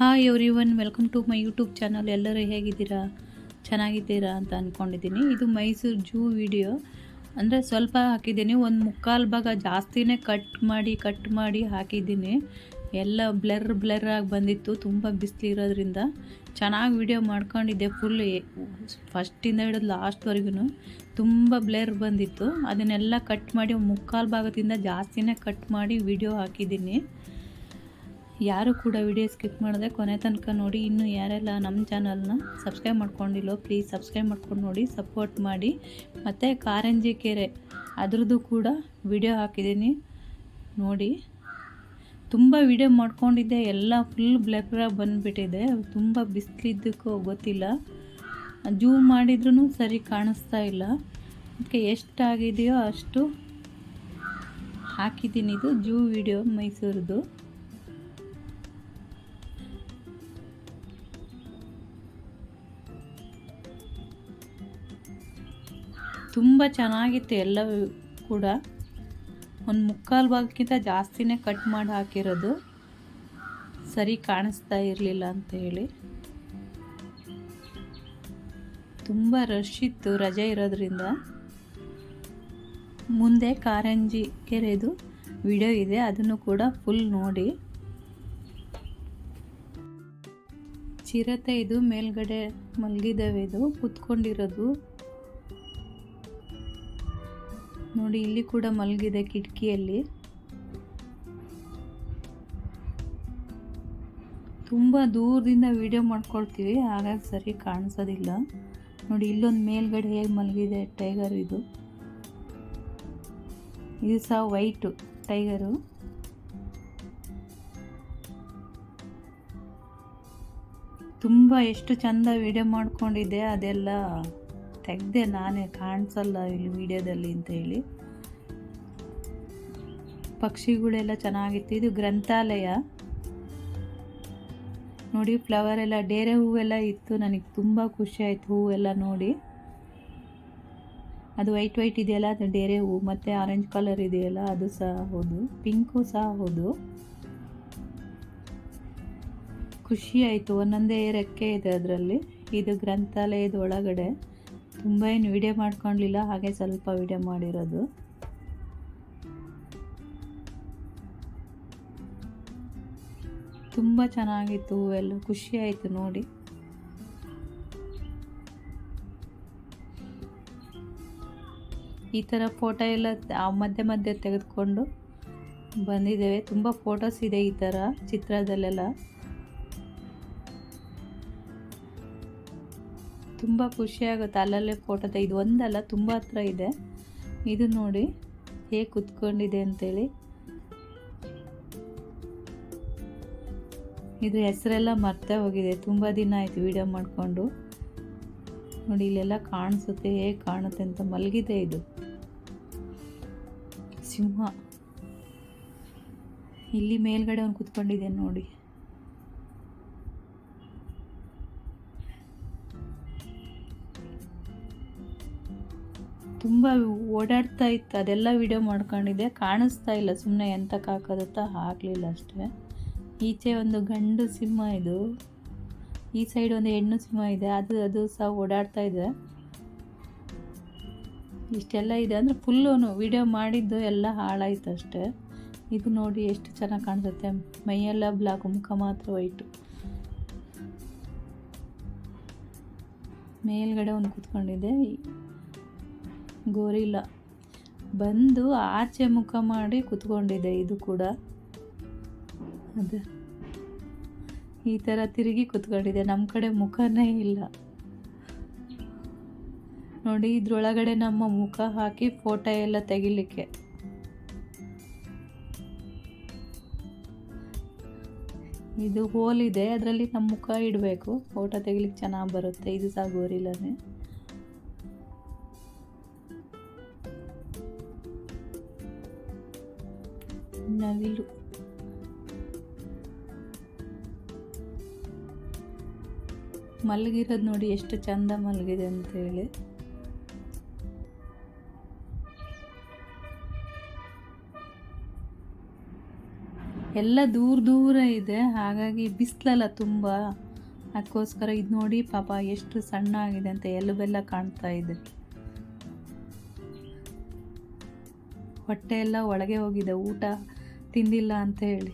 Hi everyone, welcome to my YouTube channel. ಎಲ್ಲರೂ ಹೇಗಿದ್ದೀರಾ? ಚೆನ್ನಾಗಿದ್ದೀರಾ ಅಂತ ಅಂದ್ಕೊಂಡಿದ್ದೀನಿ. ಇದು ಮೈಸೂರು ಝೂ ವಿಡಿಯೋ. ಅಂದರೆ ಸ್ವಲ್ಪ ಹಾಕಿದ್ದೀನಿ, ಒಂದು ಮುಕ್ಕಾಲು ಭಾಗ ಜಾಸ್ತಿನೇ ಕಟ್ ಮಾಡಿ ಹಾಕಿದ್ದೀನಿ. ಎಲ್ಲ ಬ್ಲರ್ ಆಗಿ ಬಂದಿತ್ತು, ತುಂಬ ಬಿಸಿಲಿರೋದ್ರಿಂದ. ಚೆನ್ನಾಗಿ ವಿಡಿಯೋ ಮಾಡ್ಕೊಂಡಿದ್ದೆ, ಫಸ್ಟಿಂದ ಹಿಡಿದು ಲಾಸ್ಟ್ವರೆಗೂ ತುಂಬ ಬ್ಲರ್ ಬಂದಿತ್ತು. ಅದನ್ನೆಲ್ಲ ಕಟ್ ಮಾಡಿ ಮುಕ್ಕಾಲು ಭಾಗದಿಂದ ಜಾಸ್ತಿನೇ ಕಟ್ ಮಾಡಿ ವಿಡಿಯೋ ಹಾಕಿದ್ದೀನಿ. ಯಾರು ಕೂಡ ವಿಡಿಯೋ ಸ್ಕಿಪ್ ಮಾಡಿದೆ ಕೊನೆ ತನಕ ನೋಡಿ. ಇನ್ನು ಯಾರೆಲ್ಲ ನಮ್ಮ ಚಾನಲ್ನ ಸಬ್ಸ್ಕ್ರೈಬ್ ಮಾಡ್ಕೊಂಡಿಲ್ಲೋ ಪ್ಲೀಸ್ ಸಬ್ಸ್ಕ್ರೈಬ್ ಮಾಡ್ಕೊಂಡು ನೋಡಿ, ಸಪೋರ್ಟ್ ಮಾಡಿ. ಮತ್ತು ಕಾರಂಜಿ ಕೆರೆ ಅದ್ರದ್ದು ಕೂಡ ವಿಡಿಯೋ ಹಾಕಿದ್ದೀನಿ ನೋಡಿ. ತುಂಬ ವಿಡಿಯೋ ಮಾಡ್ಕೊಂಡಿದ್ದೆ, ಎಲ್ಲ ಫುಲ್ ಬ್ಲರಾಗಿ ಬಂದುಬಿಟ್ಟಿದೆ. ತುಂಬ ಬಿಸಿಲಿದ್ದಕ್ಕೋ ಗೊತ್ತಿಲ್ಲ, ಜೂಮ್ ಮಾಡಿದ್ರೂ ಸರಿ ಕಾಣಿಸ್ತಾ ಇಲ್ಲ. ಅದಕ್ಕೆ ಎಷ್ಟಾಗಿದೆಯೋ ಅಷ್ಟು ಹಾಕಿದ್ದೀನಿ. ಇದು ಝೂ ವಿಡಿಯೋ ಮೈಸೂರದು. ತುಂಬ ಚೆನ್ನಾಗಿತ್ತು ಎಲ್ಲವೂ ಕೂಡ. ಒಂದು ಮುಕ್ಕಾಲು ಭಾಗಕ್ಕಿಂತ ಜಾಸ್ತಿನೇ ಕಟ್ ಮಾಡಿ ಹಾಕಿರೋದು, ಸರಿ ಕಾಣಿಸ್ತಾ ಇರಲಿಲ್ಲ ಅಂತ ಹೇಳಿ. ತುಂಬ ರಶ್ ಇತ್ತು ರಜೆ ಇರೋದ್ರಿಂದ. ಮುಂದೆ ಕಾರಂಜಿ ಕೆರೆದು ವಿಡಿಯೋ ಇದೆ, ಅದನ್ನು ಕೂಡ ಫುಲ್ ನೋಡಿ. ಚಿರತೆ ಇದು ಮೇಲ್ಗಡೆ ಮಲಗಿದ್ದಾವೆ, ಇದು ಕೂತ್ಕೊಂಡಿರೋದು ನೋಡಿ. ಇಲ್ಲಿ ಕೂಡ ಮಲಗಿದೆ ಕಿಟಕಿಯಲ್ಲಿ. ತುಂಬ ದೂರದಿಂದ ವಿಡಿಯೋ ಮಾಡ್ಕೊಳ್ತೀವಿ, ಹಾಗಾಗಿ ಸರಿ ಕಾಣಿಸೋದಿಲ್ಲ ನೋಡಿ. ಇಲ್ಲೊಂದು ಮೇಲ್ಗಡೆ ಹೇಗೆ ಮಲಗಿದೆ ಟೈಗರ್. ಇದು ಸಹ ವೈಟು ಟೈಗರು. ತುಂಬ ಎಷ್ಟು ಚಂದ ವಿಡಿಯೋ ಮಾಡ್ಕೊಂಡಿದ್ದೆ, ಅದೆಲ್ಲ ತೆಗೆದೆ ನಾನೇ, ಕಾಣಿಸಲ್ಲ ಇಲ್ಲಿ ವಿಡಿಯೋದಲ್ಲಿ ಅಂತ ಹೇಳಿ. ಪಕ್ಷಿಗಳೆಲ್ಲ ಚೆನ್ನಾಗಿತ್ತು. ಇದು ಗ್ರಂಥಾಲಯ ನೋಡಿ. ಫ್ಲವರ್ ಎಲ್ಲ, ಡೇರೆ ಹೂವೆಲ್ಲ ಇತ್ತು. ನನಗೆ ತುಂಬ ಖುಷಿ ಆಯಿತು ಹೂವೆಲ್ಲ ನೋಡಿ. ಅದು ವೈಟ್ ಇದೆಯಲ್ಲ, ಅದು ಡೇರೆ ಹೂವು. ಮತ್ತು ಆರೆಂಜ್ ಕಲರ್ ಇದೆಯಲ್ಲ, ಅದು ಸಹ ಹೌದು. ಪಿಂಕು ಸಹ ಹೌದು. ಖುಷಿ ಆಯಿತು. ಒಂದೊಂದೇ ರೆಕ್ಕೆ ಇದೆ ಅದರಲ್ಲಿ. ಇದು ಗ್ರಂಥಾಲಯದ ಒಳಗಡೆ. ತುಂಬ ಏನು ವಿಡಿಯೋ ಮಾಡ್ಕೊಳ್ಳಲಿಲ್ಲ, ಹಾಗೆ ಸ್ವಲ್ಪ ವಿಡಿಯೋ ಮಾಡಿರೋದು. ತುಂಬ ಚೆನ್ನಾಗಿತ್ತು ಹೂವೆಲ್ಲ, ಖುಷಿ ಆಯಿತು ನೋಡಿ. ಈ ಥರ ಫೋಟೋ ಎಲ್ಲ ಮಧ್ಯೆ ತೆಗೆದುಕೊಂಡು ಬಂದಿದ್ದೇವೆ. ತುಂಬ ಫೋಟೋಸ್ ಇದೆ ಈ ಥರ ಚಿತ್ರದಲ್ಲೆಲ್ಲ. ತುಂಬ ಖುಷಿಯಾಗುತ್ತೆ ಅಲ್ಲಲ್ಲೇ ಫೋಟೋ ಇದು ಒಂದಲ್ಲ, ತುಂಬ ಹತ್ರ ಇದೆ. ಇದು ನೋಡಿ ಹೇಗೆ ಕುತ್ಕೊಂಡಿದೆ ಅಂತೇಳಿ. ಇದ್ರ ಹೆಸರೆಲ್ಲ ಮರ್ತೇ ಹೋಗಿದೆ, ತುಂಬ ದಿನ ಆಯಿತು ವಿಡಿಯೋ ಮಾಡಿಕೊಂಡು ನೋಡಿ. ಇಲ್ಲೆಲ್ಲ ಕಾಣಿಸುತ್ತೆ, ಹೇಗೆ ಕಾಣುತ್ತೆ ಅಂತ. ಮಲಗಿದೆ ಇದು ಸಿಂಹ. ಇಲ್ಲಿ ಮೇಲ್ಗಡೆ ಒಂದು ಕುತ್ಕೊಂಡಿದೆ ನೋಡಿ. ತುಂಬ ಓಡಾಡ್ತಾ ಇತ್ತು, ಅದೆಲ್ಲ ವಿಡಿಯೋ ಮಾಡ್ಕೊಂಡಿದ್ದೆ. ಕಾಣಿಸ್ತಾ ಇಲ್ಲ, ಸುಮ್ಮನೆ ಎಂತಕ್ಕೆ ಹಾಕೋದತ್ತ ಹಾಕಲಿಲ್ಲ ಅಷ್ಟೇ. ಈಚೆ ಒಂದು ಗಂಡು ಸಿಂಹ, ಇದು ಈ ಸೈಡ್ ಒಂದು ಹೆಣ್ಣು ಸಿಂಹ ಇದೆ. ಅದು ಸಹ ಓಡಾಡ್ತಾ ಇದೆ. ಇಷ್ಟೆಲ್ಲ ಇದೆ ಅಂದರೆ ಫುಲ್ಲು ವಿಡಿಯೋ ಮಾಡಿದ್ದು ಎಲ್ಲ ಹಾಳಾಯ್ತು ಅಷ್ಟೇ. ಇದು ನೋಡಿ ಎಷ್ಟು ಚೆನ್ನಾಗಿ ಕಾಣಿಸುತ್ತೆ. ಮೈಯೆಲ್ಲ ಬ್ಲಾಕ್, ಮುಖ ಮಾತ್ರ ವೈಟು. ಮೇಲ್ಗಡೆ ಒಂದು ಕೂತ್ಕೊಂಡಿದೆ ಗೋರಿಲ್ಲ. ಬಂದು ಆಚೆ ಮುಖ ಮಾಡಿ ಕೂತ್ಕೊಂಡಿದೆ. ಇದು ಕೂಡ ಅದು ಈ ಥರ ತಿರುಗಿ ಕೂತ್ಕೊಂಡಿದೆ. ನಮ್ಮ ಕಡೆ ಮುಖನೇ ಇಲ್ಲ ನೋಡಿ. ಇದ್ರೊಳಗಡೆ ನಮ್ಮ ಮುಖ ಹಾಕಿ ಫೋಟೋ ಎಲ್ಲ ತೆಗಿಲಿಕ್ಕೆ. ಇದು ಹೋಲ್ ಇದೆ, ಅದರಲ್ಲಿ ನಮ್ಮ ಮುಖ ಇಡಬೇಕು, ಫೋಟೋ ತೆಗಿಲಿಕ್ಕೆ ಚೆನ್ನಾಗಿ ಬರುತ್ತೆ. ಇದು ಸಹ ಗೋರಿಲ್ಲನೇ. ನವಿಲು ಮಲಗಿರೋದು ನೋಡಿ, ಎಷ್ಟು ಚಂದ ಮಲಗಿದೆ ಅಂತೇಳಿ. ಎಲ್ಲ ದೂರ ದೂರ ಇದೆ, ಹಾಗಾಗಿ ಬಿಸಿಲಲ್ಲ ತುಂಬ, ಅದಕ್ಕೋಸ್ಕರ ಇದು ನೋಡಿ ಪಾಪ ಎಷ್ಟು ಸಣ್ಣ ಆಗಿದೆ ಅಂತ ಎಲುಬೆಲ್ಲ ಕಾಣ್ತಾ ಇದೆ. ಹೊಟ್ಟೆ ಎಲ್ಲ ಒಳಗೆ ಹೋಗಿದೆ ಊಟ ತಿಂದಿಲ್ಲ ಅಂತ ಹೇಳಿ.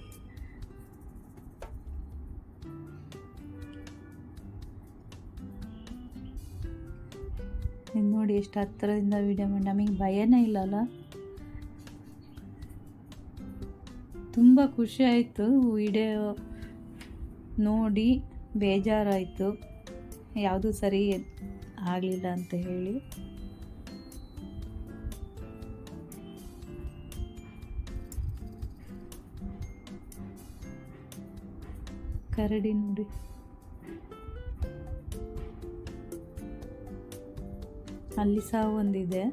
ಇದು ನೋಡಿ ಎಷ್ಟು ಹತ್ತಿರದಿಂದ ವಿಡಿಯೋ ಮಾಡಿ, ನಮಗೆ ಭಯನೇ ಇಲ್ಲಲ್ಲ. ತುಂಬ ಖುಷಿ ಆಯಿತು ವಿಡಿಯೋ ನೋಡಿ, ಬೇಜಾರಾಯಿತು ಯಾವುದೂ ಸರಿ ಆಗಲಿಲ್ಲ ಅಂತ ಹೇಳಿ. ಕರಡಿ ನೋಡಿ, ಅಲ್ಲಿ ಸಹ ಒಂದಿದೆ.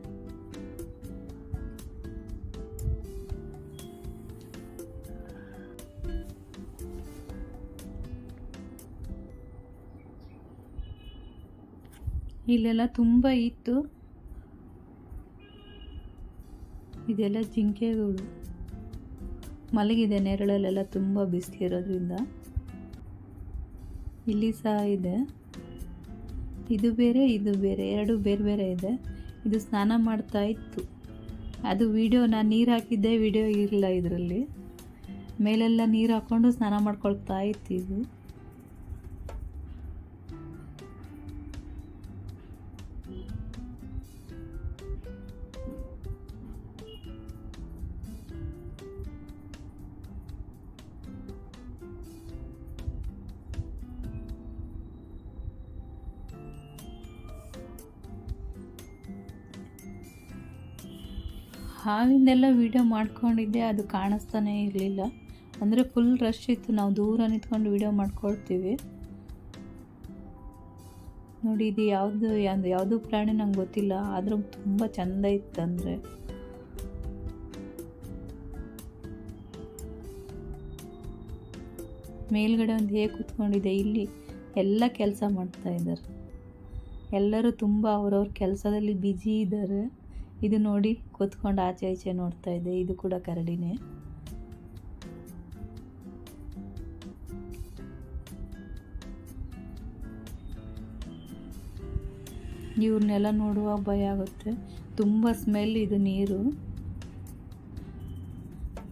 ಇಲ್ಲೆಲ್ಲ ತುಂಬ ಇತ್ತು, ಇದೆಲ್ಲ ಜಿಂಕೆಗಳು ಮಲಗಿದೆ ನೆರಳಲ್ಲೆಲ್ಲ, ತುಂಬ ಬಿಸಿಲಿರೋದ್ರಿಂದ. ಇಲ್ಲಿ ಸಹ ಇದೆ, ಇದು ಬೇರೆ ಇದು ಬೇರೆ, ಎರಡು ಬೇರೆ ಬೇರೆ ಇದೆ. ಇದು ಸ್ನಾನ ಮಾಡ್ತಾ ಇತ್ತು, ಅದು ವಿಡಿಯೋ ನಾನು ನೀರು ಹಾಕಿದ್ದೆ, ವಿಡಿಯೋ ಇರಲಿಲ್ಲ ಇದರಲ್ಲಿ. ಮೇಲೆಲ್ಲ ನೀರು ಹಾಕ್ಕೊಂಡು ಸ್ನಾನ ಮಾಡ್ಕೊಳ್ತಾ ಇತ್ತು ಇದು. ಹಾವಿಂದೆಲ್ಲ ವೀಡಿಯೋ ಮಾಡ್ಕೊಂಡಿದ್ದೆ, ಅದು ಕಾಣಿಸ್ತಾನೇ ಇರಲಿಲ್ಲ. ಅಂದರೆ ಫುಲ್ ರಶ್ ಇತ್ತು, ನಾವು ದೂರ ನಿಂತ್ಕೊಂಡು ವೀಡಿಯೋ ಮಾಡ್ಕೊಳ್ತೀವಿ. ನೋಡಿ ಇದು ಯಾವುದು ಪ್ರಾಣಿ ನಂಗೆ ಗೊತ್ತಿಲ್ಲ, ಆದರೂ ತುಂಬ ಚೆಂದ ಇತ್ತು. ಅಂದರೆ ಮೇಲ್ಗಡೆ ಒಂದು ಹೇಗೆ ಕೂತ್ಕೊಂಡಿದೆ, ಇಲ್ಲಿ ಎಲ್ಲ ಕೆಲಸ ಮಾಡ್ತಾ ಇದ್ದಾರೆ, ಎಲ್ಲರೂ ತುಂಬ ಅವ್ರವ್ರ ಕೆಲಸದಲ್ಲಿ ಬ್ಯುಸಿ ಇದ್ದಾರೆ. ಇದು ನೋಡಿ ಕೂತ್ಕೊಂಡು ಆಚೆ ಈಚೆ ನೋಡ್ತಾ ಇದೆ, ಇದು ಕೂಡ ಕರಡಿನೇ. ಇವ್ರನ್ನೆಲ್ಲ ನೋಡುವಾಗ ಭಯ ಆಗುತ್ತೆ, ತುಂಬ ಸ್ಮೆಲ್ ಇದು ನೀರು.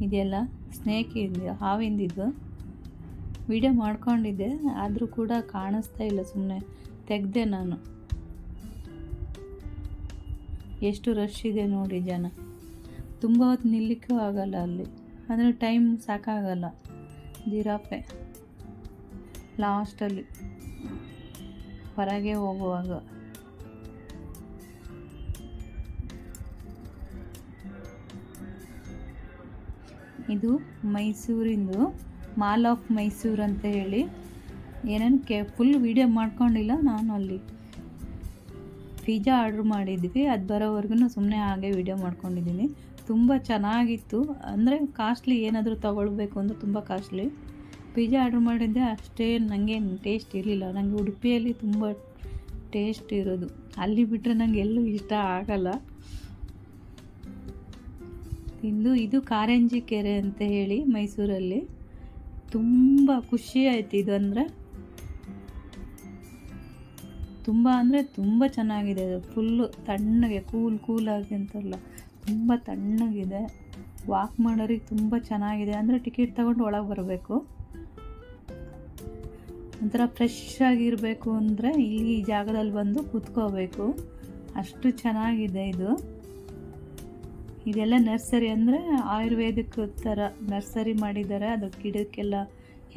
ಇದೆಲ್ಲ ಸ್ನೇಕ್ ಇದೆ, ಹಾವಿಂದಿದ್ದು. ವಿಡಿಯೋ ಮಾಡ್ಕೊಂಡಿದ್ದೆ, ಆದರೂ ಕೂಡ ಕಾಣಿಸ್ತಾ ಇಲ್ಲ, ಸುಮ್ಮನೆ ತೆಗೆದೆ ನಾನು. ಎಷ್ಟು ರಶ್ ಇದೆ ನೋಡಿ ಜನ, ತುಂಬ ಹೊತ್ತು ನಿಲ್ಲಕ್ಕೂ ಆಗಲ್ಲ ಅಲ್ಲಿ, ಅಂದರೆ ಟೈಮ್ ಸಾಕಾಗಲ್ಲ. ಜಿರಾಫೆ ಲಾಸ್ಟಲ್ಲಿ ಹೊರಗೆ ಹೋಗುವಾಗ. ಇದು ಮೈಸೂರಿಂದು ಮಾಲ್ ಆಫ್ ಮೈಸೂರು ಅಂತ ಹೇಳಿ, ಏನೇನು ಫುಲ್ ವೀಡಿಯೋ ಮಾಡ್ಕೊಂಡಿಲ್ಲ ನಾನು. ಅಲ್ಲಿ ಪಿಜ್ಜಾ ಆರ್ಡ್ರ್ ಮಾಡಿದ್ವಿ, ಅದು ಬರೋವರೆಗೂ ಸುಮ್ಮನೆ ಹಾಗೆ ವೀಡಿಯೋ ಮಾಡ್ಕೊಂಡಿದ್ದೀನಿ. ತುಂಬ ಚೆನ್ನಾಗಿತ್ತು, ಅಂದರೆ ಕಾಸ್ಟ್ಲಿ, ಏನಾದರೂ ತೊಗೊಳ್ಬೇಕು ಅಂದರೆ ತುಂಬ ಕಾಸ್ಟ್ಲಿ. ಪಿಜ್ಜಾ ಆರ್ಡ್ರ್ ಮಾಡಿದ್ದೆ, ಅಷ್ಟೇ ನನಗೇನು ಟೇಸ್ಟ್ ಇರಲಿಲ್ಲ. ನನಗೆ ಉಡುಪಿಯಲ್ಲಿ ತುಂಬ ಟೇಸ್ಟ್ ಇರೋದು, ಅಲ್ಲಿ ಬಿಟ್ಟರೆ ನನಗೆ ಎಲ್ಲೂ ಇಷ್ಟ ಆಗಲ್ಲ. ಇದು ಕಾರಂಜಿ ಕೆರೆ ಅಂತ ಹೇಳಿ ಮೈಸೂರಲ್ಲಿ, ತುಂಬ ಖುಷಿ ಆಯ್ತು. ಇದು ಅಂದರೆ ತುಂಬ ಚೆನ್ನಾಗಿದೆ, ಫುಲ್ಲು ತಣ್ಣಗೆ ಕೂಲಾಗಿ ಅಂತಾರಲ್ಲ, ತುಂಬ ತಣ್ಣಗಿದೆ. ವಾಕ್ ಮಾಡೋರಿಗೆ ತುಂಬ ಚೆನ್ನಾಗಿದೆ, ಅಂದರೆ ಟಿಕೆಟ್ ತಗೊಂಡು ಒಳಗೆ ಬರಬೇಕು. ಒಂಥರ ಫ್ರೆಶ್ ಆಗಿರಬೇಕು ಅಂದರೆ ಈ ಜಾಗದಲ್ಲಿ ಬಂದು ಕೂತ್ಕೋಬೇಕು, ಅಷ್ಟು ಚೆನ್ನಾಗಿದೆ ಇದು. ಇದೆಲ್ಲ ನರ್ಸರಿ, ಅಂದರೆ ಆಯುರ್ವೇದಿಕ್ ಥರ ನರ್ಸರಿ ಮಾಡಿದ್ದಾರೆ, ಅದು ಗಿಡಕ್ಕೆಲ್ಲ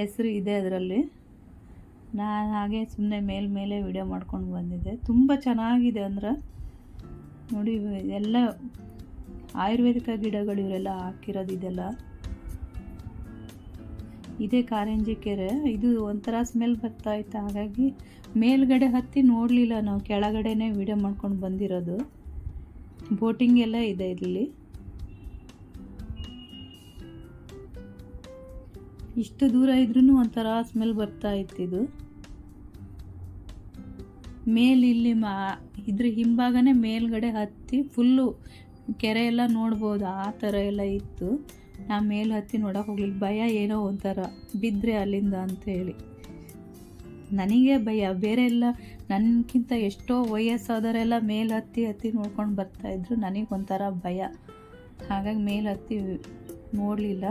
ಹೆಸರು ಇದೆ ಅದರಲ್ಲಿ. ನಾನು ಹಾಗೆ ಸುಮ್ಮನೆ ಮೇಲೆ ವಿಡಿಯೋ ಮಾಡ್ಕೊಂಡು ಬಂದಿದ್ದೆ. ತುಂಬ ಚೆನ್ನಾಗಿದೆ, ಅಂದ್ರೆ ನೋಡಿ ಎಲ್ಲ ಆಯುರ್ವೇದಿಕ ಗಿಡಗಳು ಇವರೆಲ್ಲ ಹಾಕಿರೋದು. ಇದೆಲ್ಲ ಇದೇ ಕಾರಂಜಿ ಕೆರೆ. ಇದು ಒಂಥರ ಸ್ಮೆಲ್ ಬರ್ತಾ ಇತ್ತು, ಹಾಗಾಗಿ ಮೇಲ್ಗಡೆ ಹತ್ತಿ ನೋಡಲಿಲ್ಲ ನಾವು, ಕೆಳಗಡೆನೇ ವಿಡಿಯೋ ಮಾಡ್ಕೊಂಡು ಬಂದಿರೋದು. ಬೋಟಿಂಗ್ ಎಲ್ಲ ಇದೆ ಇಲ್ಲಿ. ಇಷ್ಟು ದೂರ ಇದ್ರೂ ಒಂಥರ ಸ್ಮೆಲ್ ಬರ್ತಾ ಇತ್ತಿದು. ಇಲ್ಲಿ ಇದ್ರ ಹಿಂಭಾಗನೇ ಮೇಲ್ಗಡೆ ಹತ್ತಿ ಫುಲ್ಲು ಕೆರೆ ಎಲ್ಲ ನೋಡ್ಬೋದು, ಆ ಥರ ಎಲ್ಲ ಇತ್ತು. ನಾ ಮೇಲೆ ಹತ್ತಿ ನೋಡೋಕೆ ಹೋಗ್ಲಿಕ್ಕೆ ಭಯ, ಏನೋ ಒಂಥರ ಬಿದ್ದರೆ ಅಲ್ಲಿಂದ ಅಂಥೇಳಿ. ನನಗೆ ಭಯ, ಬೇರೆ ಎಲ್ಲ ನನಗಿಂತ ಎಷ್ಟೋ ವಯಸ್ಸಾದವರೆಲ್ಲ ಮೇಲೆ ಹತ್ತಿ ನೋಡ್ಕೊಂಡು ಬರ್ತಾಯಿದ್ರು, ನನಗೊಂಥರ ಭಯ. ಹಾಗಾಗಿ ಮೇಲೆ ಹತ್ತಿ ನೋಡಲಿಲ್ಲ.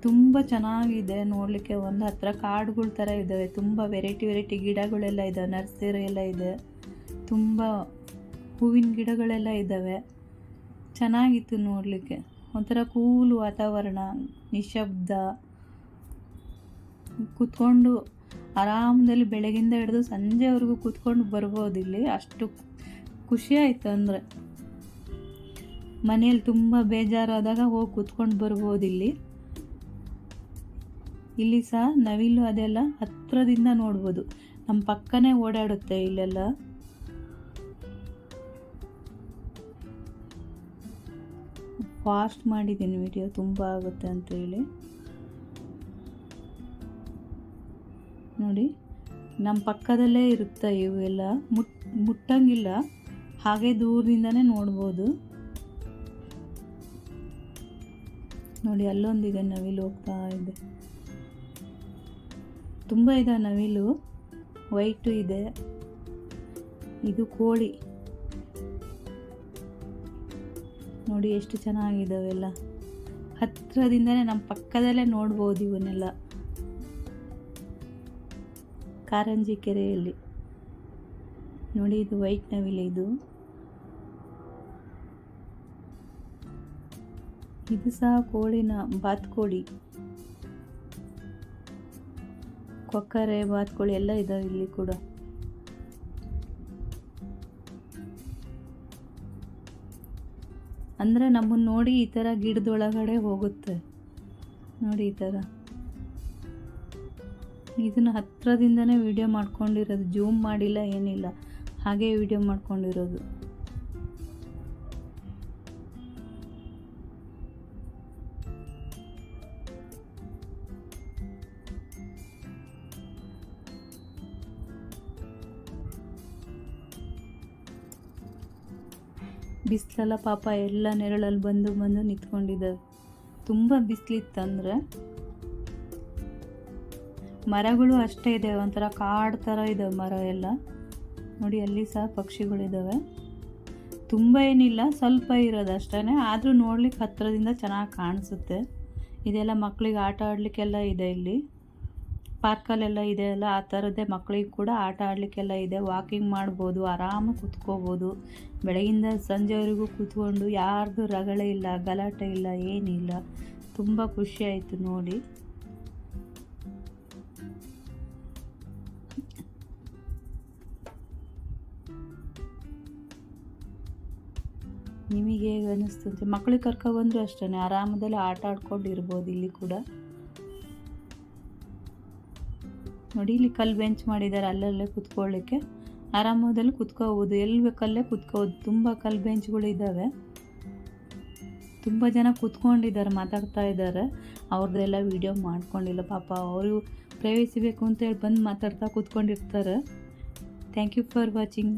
ತುಂಬ ಚೆನ್ನಾಗಿದೆ ನೋಡಲಿಕ್ಕೆ. ಒಂದು ಹತ್ರ ಕಾಡುಗಳ ಥರ ಇದ್ದಾವೆ, ತುಂಬ ವೆರೈಟಿ ಗಿಡಗಳೆಲ್ಲ ಇದ್ದಾವೆ, ನರ್ಸರಿ ಎಲ್ಲ ಇದೆ, ತುಂಬ ಹೂವಿನ ಗಿಡಗಳೆಲ್ಲ ಇದ್ದಾವೆ. ಚೆನ್ನಾಗಿತ್ತು ನೋಡಲಿಕ್ಕೆ, ಒಂಥರ ಕೂಲ್ ವಾತಾವರಣ, ನಿಶಬ್ದ. ಕೂತ್ಕೊಂಡು ಆರಾಮದಲ್ಲಿ ಬೆಳಗಿಂದ ಹಿಡಿದು ಸಂಜೆವರೆಗೂ ಕೂತ್ಕೊಂಡು ಬರ್ಬೋದು ಇಲ್ಲಿ, ಅಷ್ಟು ಖುಷಿ ಆಯಿತು. ಅಂದರೆ ಮನೇಲಿ ತುಂಬ ಬೇಜಾರಾದಾಗ ಹೋಗಿ ಕೂತ್ಕೊಂಡು ಬರ್ಬೋದು ಇಲ್ಲಿ. ಇಲ್ಲಿ ಸಹ ನವಿಲು ಅದೆಲ್ಲ ಹತ್ತಿರದಿಂದ ನೋಡ್ಬೋದು, ನಮ್ಮ ಪಕ್ಕನೇ ಓಡಾಡುತ್ತೆ ಇಲ್ಲೆಲ್ಲ. ಫಾಸ್ಟ್ ಮಾಡಿದ್ದೀನಿ ವಿಡಿಯೋ, ತುಂಬ ಆಗುತ್ತೆ ಅಂತೇಳಿ. ನೋಡಿ, ನಮ್ಮ ಪಕ್ಕದಲ್ಲೇ ಇರುತ್ತೆ ಇವೆಲ್ಲ, ಮುಟ್ಟಂಗಿಲ್ಲ, ಹಾಗೆ ದೂರದಿಂದನೇ ನೋಡ್ಬೋದು. ನೋಡಿ, ಅಲ್ಲೊಂದಿದೆ ನವಿಲು ಹೋಗ್ತಾ ಇದೆ. ತುಂಬ ಇದೆ ನವಿಲು, ವೈಟು ಇದೆ. ಇದು ಕೋಳಿ ನೋಡಿ ಎಷ್ಟು ಚೆನ್ನಾಗಿದ್ದಾವೆಲ್ಲ. ಹತ್ತಿರದಿಂದನೇ ನಮ್ಮ ಪಕ್ಕದಲ್ಲೇ ನೋಡ್ಬೋದು ಇವನ್ನೆಲ್ಲ. ಕಾರಂಜಿ ಕೆರೆಯಲ್ಲಿ ನೋಡಿ, ಇದು ವೈಟ್ ನವಿಲು. ಇದು ಸಹ ಕೋಳಿನ, ಬಾತುಕೋಳಿ, ಕೊಕ್ಕರೆ, ಬಾತುಕೋಳಿ ಎಲ್ಲ ಇದಾವೆ ಇಲ್ಲಿ ಕೂಡ. ಅಂದರೆ ನಮ್ಮನ್ನು ನೋಡಿ ಈ ಥರ ಗಿಡದೊಳಗಡೆ ಹೋಗುತ್ತೆ ನೋಡಿ, ಈ ಥರ. ಇದನ್ನು ಹತ್ತಿರದಿಂದನೇ ವಿಡಿಯೋ ಮಾಡ್ಕೊಂಡಿರೋದು, ಜೂಮ್ ಮಾಡಿಲ್ಲ, ಏನಿಲ್ಲ, ಹಾಗೆ ವಿಡಿಯೋ ಮಾಡ್ಕೊಂಡಿರೋದು. ಬಿಸಿಲೆಲ್ಲ ಪಾಪ ಎಲ್ಲ ನೆರಳಲ್ಲಿ ಬಂದು ನಿಂತ್ಕೊಂಡಿದ್ದಾವೆ. ತುಂಬ ಬಿಸಿಲಿತ್ತಂದರೆ. ಮರಗಳು ಅಷ್ಟೇ ಇದೆ, ಒಂಥರ ಕಾಡು ಥರ ಇದ್ದಾವೆ ಮರ ಎಲ್ಲ. ನೋಡಿ, ಅಲ್ಲಿ ಸಹ ಪಕ್ಷಿಗಳಿದ್ದಾವೆ. ತುಂಬ ಏನಿಲ್ಲ, ಸ್ವಲ್ಪ ಇರೋದು ಅಷ್ಟೇ, ಆದರೂ ನೋಡ್ಲಿಕ್ಕೆ ಹತ್ತಿರದಿಂದ ಚೆನ್ನಾಗಿ ಕಾಣಿಸುತ್ತೆ. ಇದೆಲ್ಲ ಮಕ್ಕಳಿಗೆ ಆಟ ಆಡಲಿಕ್ಕೆಲ್ಲ ಇದೆ ಇಲ್ಲಿ. ಪಾರ್ಕಲ್ಲೆಲ್ಲ ಇದೆ ಅಲ್ಲ, ಆ ಥರದ್ದೇ ಮಕ್ಕಳಿಗೆ ಕೂಡ ಆಟ ಆಡಲಿಕ್ಕೆಲ್ಲ ಇದೆ. ವಾಕಿಂಗ್ ಮಾಡ್ಬೋದು, ಆರಾಮಾಗಿ ಕೂತ್ಕೋಬೋದು. ಬೆಳಗಿಂದ ಸಂಜೆವರೆಗೂ ಕೂತ್ಕೊಂಡು, ಯಾರ್ದು ರಗಳೆ ಇಲ್ಲ, ಗಲಾಟೆ ಇಲ್ಲ, ಏನಿಲ್ಲ. ತುಂಬ ಖುಷಿ ಆಯಿತು ನೋಡಿ. ನಿಮಗೆ ಹೇಗೆ ಅನ್ನಿಸ್ತಂತೆ? ಮಕ್ಕಳಿಗೆ ಕರ್ಕೊಬಂದರೂ ಅಷ್ಟೇ, ಆರಾಮದಲ್ಲಿ ಆಟ ಆಡ್ಕೊಂಡು ಇರ್ಬೋದು ಇಲ್ಲಿ ಕೂಡ. ನೋಡಿ, ಇಲ್ಲಿ ಕಲ್ಲು ಬೆಂಚ್ ಮಾಡಿದ್ದಾರೆ, ಅಲ್ಲಲ್ಲೇ ಕುತ್ಕೊಳ್ಳಿಕ್ಕೆ ಆರಾಮದಲ್ಲಿ ಕುತ್ಕೋಬೋದು, ಎಲ್ಲಿ ಬೇಕಲ್ಲೇ ಕುತ್ಕೋಬೋದು. ತುಂಬ ಕಲ್ಲು ಬೆಂಚ್ಗಳು ಇದ್ದಾವೆ. ತುಂಬ ಜನ ಕೂತ್ಕೊಂಡಿದ್ದಾರೆ, ಮಾತಾಡ್ತಾ ಇದ್ದಾರೆ. ಅವ್ರದ್ದೆಲ್ಲ ವಿಡಿಯೋ ಮಾಡ್ಕೊಂಡಿಲ್ಲ ಪಾಪ, ಅವರು ಪ್ರೈವೇಸಿ ಬೇಕು ಅಂತೇಳಿ ಬಂದು ಮಾತಾಡ್ತಾ ಕೂತ್ಕೊಂಡಿರ್ತಾರೆ. Thank you for watching.